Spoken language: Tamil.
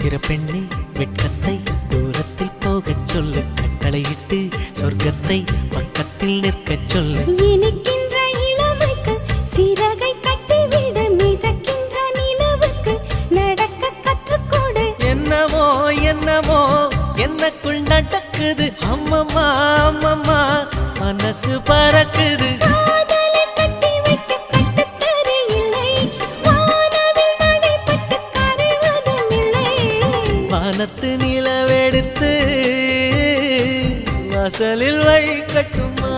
சித்திர பெண்ணே வெட்கத்தை தூரத்தில் போகச் சொல்லு, கட்டளையிட்டு சொர்க்கத்தை பக்கத்தில் நிற்கச் சொல்லு. இனிக்கின்ற இளமைக்கு சிறகை கட்டிவிடு, மிதக்கின்ற நிலவுக்கு நடக்க கற்றுக்கொடு. என்னமோ என்னமோ என்னக்குள் நடக்குது, அம்மம்மா அம்மம்மா மனசு பறக்குது. காதலை கட்டி வைக்க கட்டுத்தறி இல்லை, வானவில் நடைபட்டு கரைவதும் இல்லை. வானத்து நிலவெடுத்து வாசலில் வைக்கட்டுமா?